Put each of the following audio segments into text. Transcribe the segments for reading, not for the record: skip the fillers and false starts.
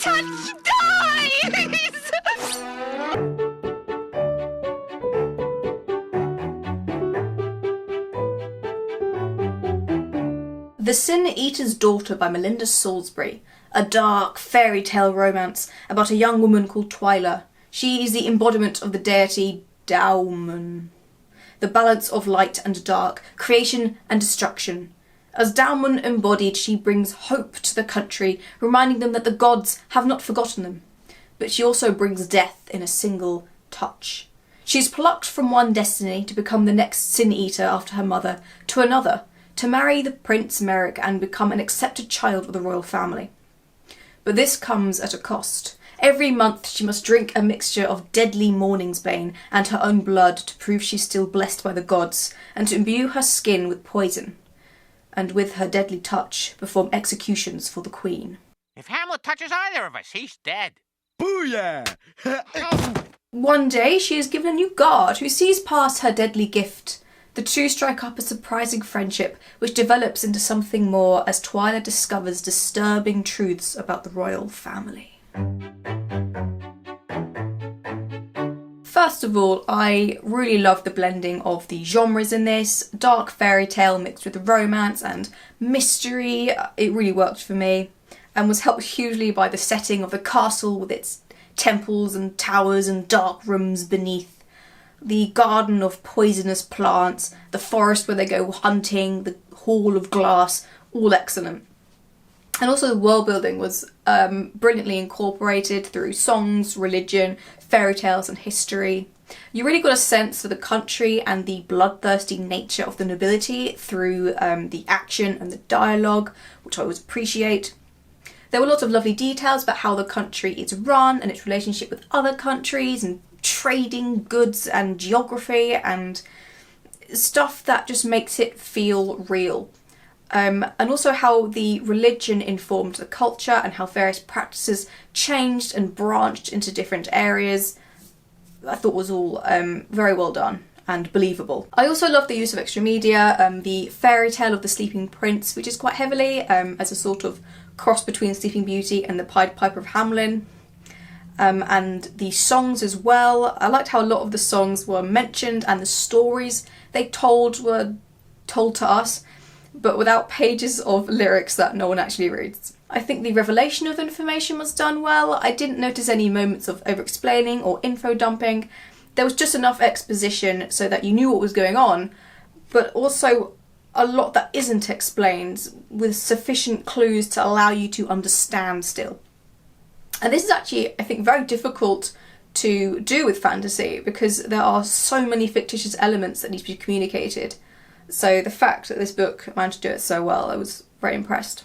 touch dies! The Sin Eater's Daughter by Melinda Salisbury, a dark fairy tale romance about a young woman called Twyla. She is the embodiment of the deity Dauman, the balance of light and dark, creation and destruction. As Dauman embodied, she brings hope to the country, reminding them that the gods have not forgotten them. But she also brings death in a single touch. She is plucked from one destiny to become the next Sin Eater after her mother, to another, to marry the Prince Merrick and become an accepted child of the royal family. But this comes at a cost. Every month she must drink a mixture of deadly morning's bane and her own blood to prove she's still blessed by the gods, and to imbue her skin with poison, and with her deadly touch perform executions for the Queen. If Hamlet touches either of us, he's dead. Booyah! One day she is given a new guard who sees past her deadly gift. The two strike up a surprising friendship, which develops into something more as Twyla discovers disturbing truths about the royal family. First of all, I really love the blending of the genres in this. Dark fairy tale mixed with romance and mystery. It really worked for me, and was helped hugely by the setting of the castle with its temples and towers and dark rooms beneath. The garden of poisonous plants, the forest where they go hunting, the hall of glass, all excellent. And also the world building was brilliantly incorporated through songs, religion, fairy tales and history. You really got a sense for the country and the bloodthirsty nature of the nobility through the action and the dialogue, which I always appreciate. There were lots of lovely details about how the country is run and its relationship with other countries and trading goods and geography and stuff that just makes it feel real. And also how the religion informed the culture and how various practices changed and branched into different areas. I thought was all very well done and believable. I also love the use of extra media, the fairy tale of the Sleeping Prince, which is quite heavily as a sort of cross between Sleeping Beauty and the Pied Piper of Hamelin. And the songs as well. I liked how a lot of the songs were mentioned and the stories they told were told to us, but without pages of lyrics that no one actually reads. I think the revelation of information was done well. I didn't notice any moments of over-explaining or info dumping. There was just enough exposition so that you knew what was going on, but also a lot that isn't explained with sufficient clues to allow you to understand still. And this is actually, I think, very difficult to do with fantasy because there are so many fictitious elements that need to be communicated. So the fact that this book managed to do it so well, I was very impressed.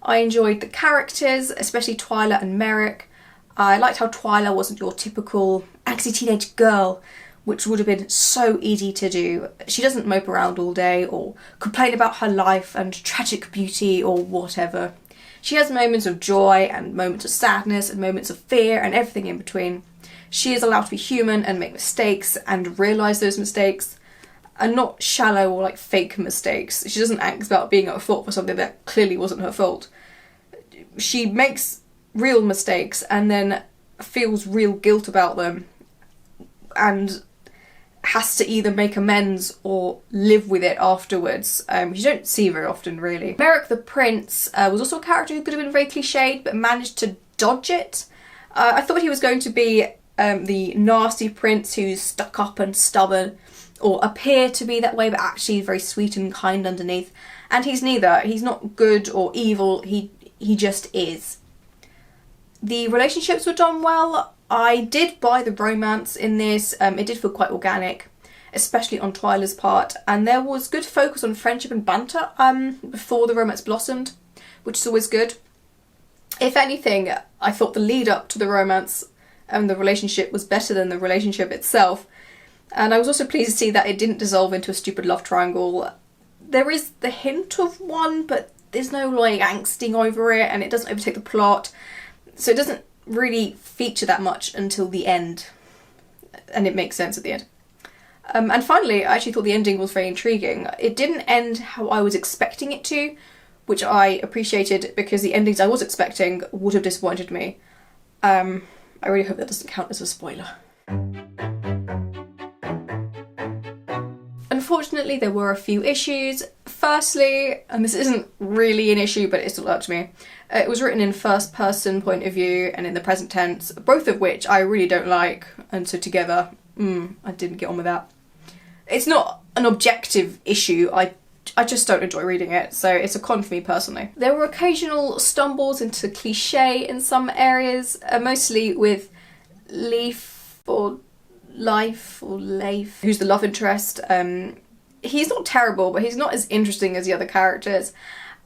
I enjoyed the characters, especially Twyla and Merrick. I liked how Twyla wasn't your typical angsty teenage girl, which would have been so easy to do. She doesn't mope around all day or complain about her life and tragic beauty or whatever. She has moments of joy and moments of sadness and moments of fear and everything in between. She is allowed to be human and make mistakes and realise those mistakes, and not shallow or like fake mistakes. She doesn't angst about being at fault for something that clearly wasn't her fault. She makes real mistakes and then feels real guilt about them and has to either make amends or live with it afterwards. You don't see very often, really. Merrick the Prince was also a character who could have been very cliched, but managed to dodge it. I thought he was going to be the nasty prince who's stuck up and stubborn, or appear to be that way, but actually very sweet and kind underneath. And he's neither. He's not good or evil, he just is. The relationships were done well. I did buy the romance in this. It did feel quite organic, especially on Twyla's part, and there was good focus on friendship and banter before the romance blossomed, which is always good. If anything, I thought the lead up to the romance and the relationship was better than the relationship itself, and I was also pleased to see that it didn't dissolve into a stupid love triangle. There is the hint of one, but there's no like angsting over it, and it doesn't overtake the plot, so it doesn't really feature that much until the end, and it makes sense at the end. And finally, I actually thought the ending was very intriguing. It didn't end how I was expecting it to, which I appreciated because the endings I was expecting would have disappointed me. I really hope that doesn't count as a spoiler. Unfortunately, there were a few issues. Firstly, and this isn't really an issue, but it still irked me, it was written in first person point of view and in the present tense, both of which I really don't like, and so together, I didn't get on with that. It's not an objective issue, I just don't enjoy reading it, so it's a con for me personally. There were occasional stumbles into cliché in some areas, mostly with Leif, or Leif, who's the love interest. He's not terrible, but he's not as interesting as the other characters.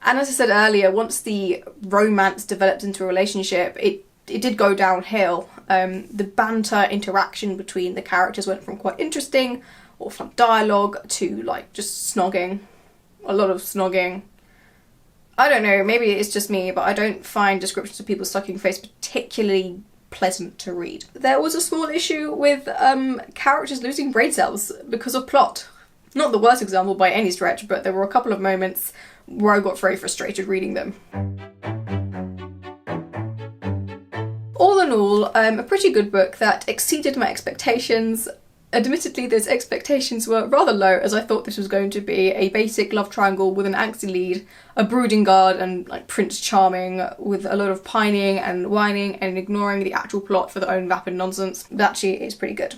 And as I said earlier, once the romance developed into a relationship, it did go downhill. The banter interaction between the characters went from quite interesting or fun dialogue to like just snogging. A lot of snogging. I don't know, maybe it's just me, but I don't find descriptions of people sucking face particularly pleasant to read. There was a small issue with characters losing brain cells because of plot. Not the worst example by any stretch, but there were a couple of moments where I got very frustrated reading them. All in all, a pretty good book that exceeded my expectations. Admittedly, those expectations were rather low, as I thought this was going to be a basic love triangle with an angsty lead, a brooding guard, and like Prince Charming, with a lot of pining and whining and ignoring the actual plot for their own vapid nonsense. But actually, it's pretty good.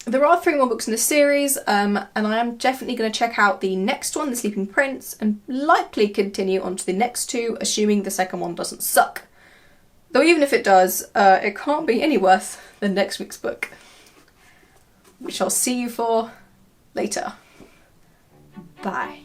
There are 3 more books in this series, and I am definitely going to check out the next one, The Sleeping Prince, and likely continue on to the next 2, assuming the second one doesn't suck. Though even if it does, it can't be any worse than next week's book, which I'll see you for later. Bye.